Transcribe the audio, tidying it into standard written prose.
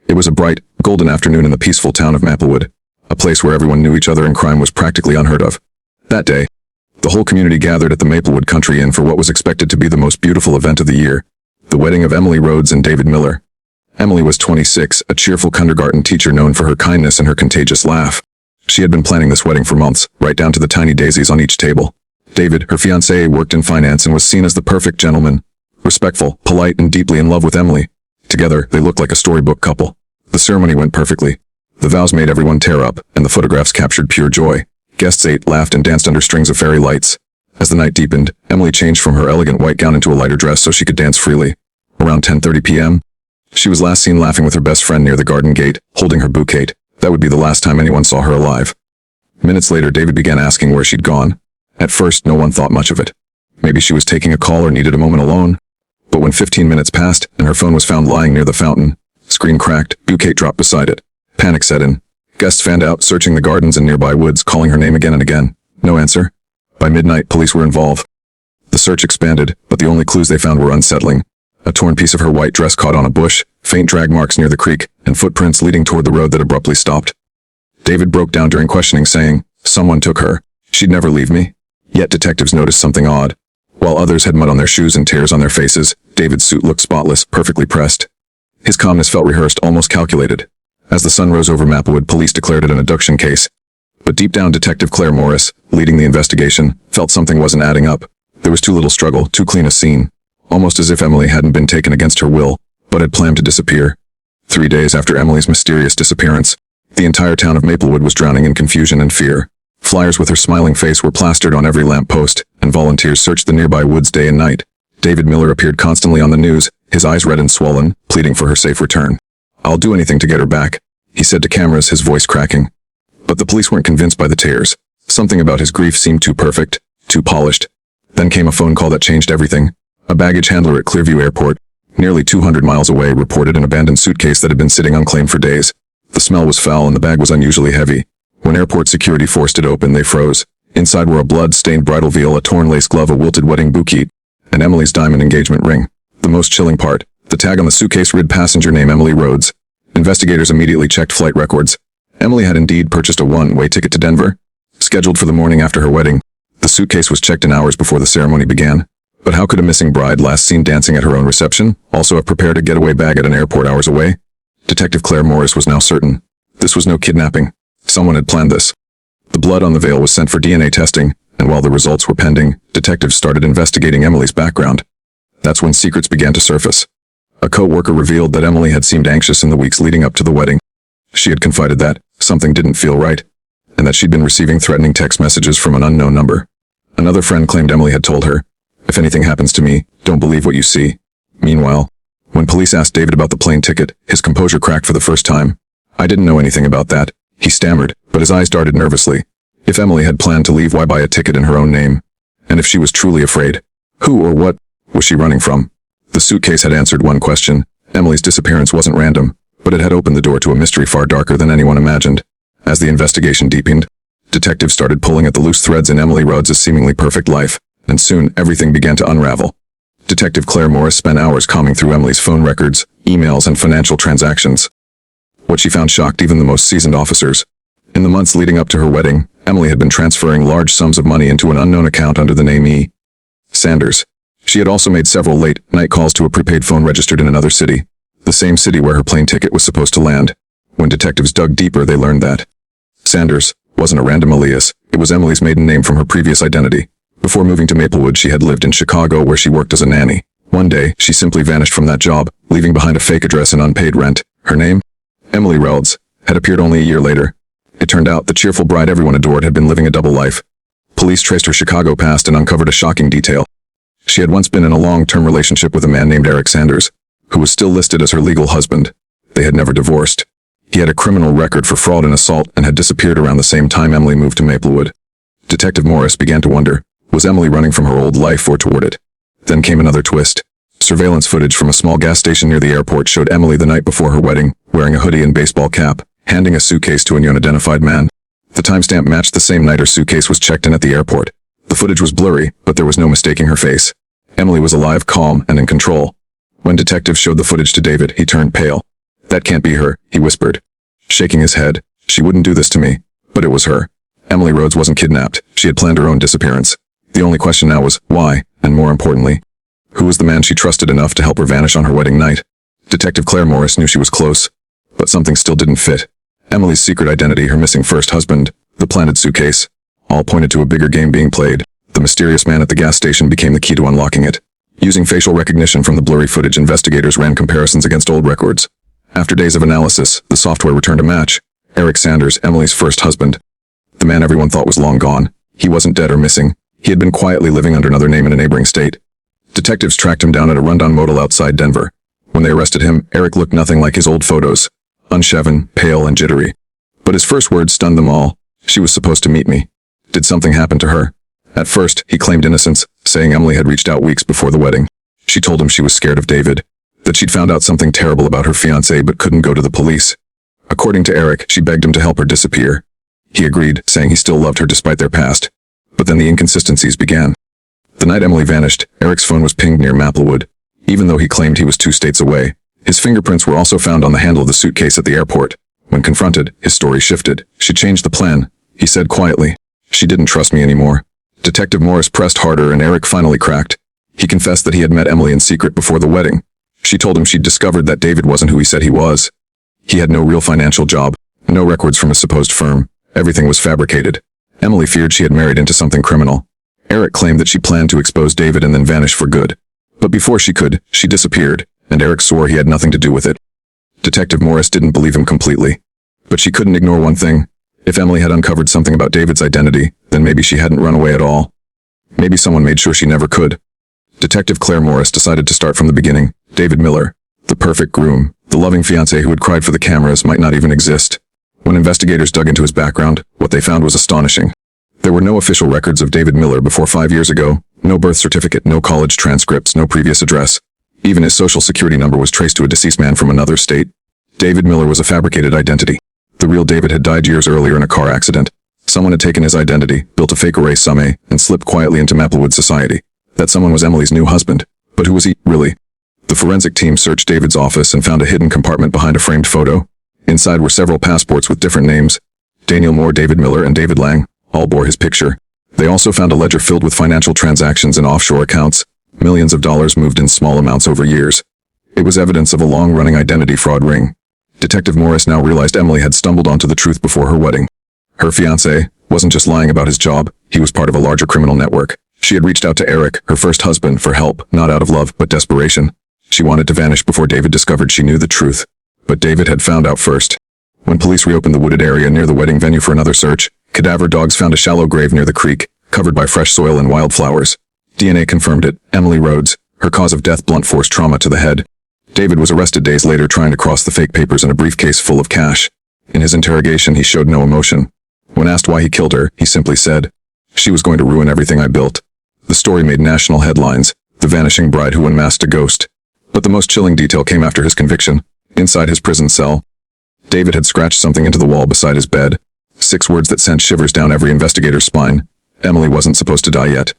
It was a bright, golden afternoon in the peaceful town of Maplewood, a place where everyone knew each other and crime was practically unheard of. That day, the whole community gathered at the Maplewood Country Inn for what was expected to be the most beautiful event of the year, the wedding of Emily Rhodes and David Miller. Emily was 26, a cheerful kindergarten teacher known for her kindness and her contagious laugh. She had been planning this wedding for months, right down to the tiny daisies on each table. David, her fiancé, worked in finance and was seen as the perfect gentleman, respectful, polite, and deeply in love with Emily. Together, they looked like a storybook couple. The ceremony went perfectly. The vows made everyone tear up, and the photographs captured pure joy. Guests ate, laughed, and danced under strings of fairy lights. As the night deepened, Emily changed from her elegant white gown into a lighter dress so she could dance freely. Around 10:30 p.m., she was last seen laughing with her best friend near the garden gate, holding her bouquet. That would be the last time anyone saw her alive. Minutes later, David began asking where she'd gone. At first, no one thought much of it. Maybe she was taking a call or needed a moment alone. But when 15 minutes passed and her phone was found lying near the fountain, screen cracked, bouquet dropped beside it. Panic set in. Guests fanned out, searching the gardens and nearby woods, calling her name again and again. No answer. By midnight, police were involved. The search expanded, but the only clues they found were unsettling. A torn piece of her white dress caught on a bush, faint drag marks near the creek, and footprints leading toward the road that abruptly stopped. David broke down during questioning, saying, "Someone took her. She'd never leave me." Yet detectives noticed something odd. While others had mud on their shoes and tears on their faces, David's suit looked spotless, perfectly pressed. His calmness felt rehearsed, almost calculated. As the sun rose over Maplewood, police declared it an abduction case. But deep down, Detective Claire Morris, leading the investigation, felt something wasn't adding up. There was too little struggle, too clean a scene. Almost as if Emily hadn't been taken against her will, but had planned to disappear. 3 days after Emily's mysterious disappearance, the entire town of Maplewood was drowning in confusion and fear. Flyers with her smiling face were plastered on every lamppost, and volunteers searched the nearby woods day and night. David Miller appeared constantly on the news, his eyes red and swollen, pleading for her safe return. "I'll do anything to get her back," he said to cameras, his voice cracking. But the police weren't convinced by the tears. Something about his grief seemed too perfect, too polished. Then came a phone call that changed everything. A baggage handler at Clearview Airport, nearly 200 miles away, reported an abandoned suitcase that had been sitting unclaimed for days. The smell was foul and the bag was unusually heavy. When airport security forced it open, they froze. Inside were a blood-stained bridal veil, a torn lace glove, a wilted wedding bouquet, and Emily's diamond engagement ring. The most chilling part, the tag on the suitcase read passenger name Emily Rhodes. Investigators immediately checked flight records. Emily had indeed purchased a one-way ticket to Denver, scheduled for the morning after her wedding. The suitcase was checked in hours before the ceremony began. But how could a missing bride, last seen dancing at her own reception, also have prepared a getaway bag at an airport hours away? Detective Claire Morris was now certain. This was no kidnapping. Someone had planned this. The blood on the veil was sent for DNA testing, and while the results were pending, detectives started investigating Emily's background. That's when secrets began to surface. A co-worker revealed that Emily had seemed anxious in the weeks leading up to the wedding. She had confided that something didn't feel right, and that she'd been receiving threatening text messages from an unknown number. Another friend claimed Emily had told her, "If anything happens to me, don't believe what you see." Meanwhile, when police asked David about the plane ticket, his composure cracked for the first time. "I didn't know anything about that," he stammered, but his eyes darted nervously. If Emily had planned to leave, why buy a ticket in her own name? And if she was truly afraid, who or what was she running from? The suitcase had answered one question. Emily's disappearance wasn't random, but it had opened the door to a mystery far darker than anyone imagined. As the investigation deepened, detectives started pulling at the loose threads in Emily Rhodes' seemingly perfect life, and soon everything began to unravel. Detective Claire Morris spent hours combing through Emily's phone records, emails, and financial transactions. What she found shocked even the most seasoned officers. In the months leading up to her wedding, Emily had been transferring large sums of money into an unknown account under the name E. Sanders. She had also made several late-night calls to a prepaid phone registered in another city, the same city where her plane ticket was supposed to land. When detectives dug deeper, they learned that Sanders wasn't a random alias. It was Emily's maiden name from her previous identity. Before moving to Maplewood, she had lived in Chicago, where she worked as a nanny. One day, she simply vanished from that job, leaving behind a fake address and unpaid rent. Her name, Emily Rhodes, had appeared only a year later. It turned out the cheerful bride everyone adored had been living a double life. Police traced her Chicago past and uncovered a shocking detail. She had once been in a long-term relationship with a man named Eric Sanders, who was still listed as her legal husband. They had never divorced. He had a criminal record for fraud and assault and had disappeared around the same time Emily moved to Maplewood. Detective Morris began to wonder, was Emily running from her old life or toward it? Then came another twist. Surveillance footage from a small gas station near the airport showed Emily the night before her wedding, wearing a hoodie and baseball cap, handing a suitcase to an unidentified man. The timestamp matched the same night her suitcase was checked in at the airport. The footage was blurry, but there was no mistaking her face. Emily was alive, calm, and in control. When detectives showed the footage to David, he turned pale. That can't be her, he whispered, shaking his head. She wouldn't do this to me. But it was her. Emily Rhodes wasn't kidnapped. She had planned her own disappearance. The only question now was, why? And more importantly, who was the man she trusted enough to help her vanish on her wedding night? Detective Claire Morris knew she was close, but something still didn't fit. Emily's secret identity, her missing first husband, the planted suitcase, all pointed to a bigger game being played. The mysterious man at the gas station became the key to unlocking it. Using facial recognition from the blurry footage, investigators ran comparisons against old records. After days of analysis, the software returned a match. Eric Sanders, Emily's first husband. The man everyone thought was long gone. He wasn't dead or missing. He had been quietly living under another name in a neighboring state. Detectives tracked him down at a rundown motel outside Denver. When they arrested him, Eric looked nothing like his old photos. Unshaven, pale, and jittery. But his first words stunned them all. She was supposed to meet me. Did something happen to her? At first, he claimed innocence, saying Emily had reached out weeks before the wedding. She told him she was scared of David, that she'd found out something terrible about her fiancé but couldn't go to the police. According to Eric, she begged him to help her disappear. He agreed, saying he still loved her despite their past. But then the inconsistencies began. The night Emily vanished, Eric's phone was pinged near Maplewood. Even though he claimed he was 2 states away, his fingerprints were also found on the handle of the suitcase at the airport. When confronted, his story shifted. She changed the plan, he said quietly. She didn't trust me anymore. Detective Morris pressed harder and Eric finally cracked. He confessed that he had met Emily in secret before the wedding. She told him she'd discovered that David wasn't who he said he was. He had no real financial job, no records from his supposed firm. Everything was fabricated. Emily feared she had married into something criminal. Eric claimed that she planned to expose David and then vanish for good. But before she could, she disappeared, and Eric swore he had nothing to do with it. Detective Morris didn't believe him completely. But she couldn't ignore one thing. If Emily had uncovered something about David's identity, then maybe she hadn't run away at all. Maybe someone made sure she never could. Detective Claire Morris decided to start from the beginning. David Miller, the perfect groom, the loving fiancé who had cried for the cameras, might not even exist. When investigators dug into his background, what they found was astonishing. There were no official records of David Miller before 5 years ago, no birth certificate, no college transcripts, no previous address. Even his social security number was traced to a deceased man from another state. David Miller was a fabricated identity. The real David had died years earlier in a car accident. Someone had taken his identity, built a fake array summé, and slipped quietly into Maplewood society. That someone was Emily's new husband. But who was he, really? The forensic team searched David's office and found a hidden compartment behind a framed photo. Inside were several passports with different names. Daniel Moore, David Miller, and David Lang all bore his picture. They also found a ledger filled with financial transactions and offshore accounts, millions of dollars moved in small amounts over years. It was evidence of a long-running identity fraud ring. Detective Morris now realized Emily had stumbled onto the truth before her wedding. Her fiancé wasn't just lying about his job, he was part of a larger criminal network. She had reached out to Eric, her first husband, for help, not out of love, but desperation. She wanted to vanish before David discovered she knew the truth. But David had found out first. When police reopened the wooded area near the wedding venue for another search, cadaver dogs found a shallow grave near the creek, covered by fresh soil and wildflowers. DNA confirmed it, Emily Rhodes, her cause of death, blunt force trauma to the head. David was arrested days later trying to cross the fake papers in a briefcase full of cash. In his interrogation, he showed no emotion. When asked why he killed her, he simply said, "She was going to ruin everything I built." The story made national headlines, the vanishing bride who unmasked a ghost. But the most chilling detail came after his conviction. Inside his prison cell, David had scratched something into the wall beside his bed. 6 words that sent shivers down every investigator's spine. Emily wasn't supposed to die yet.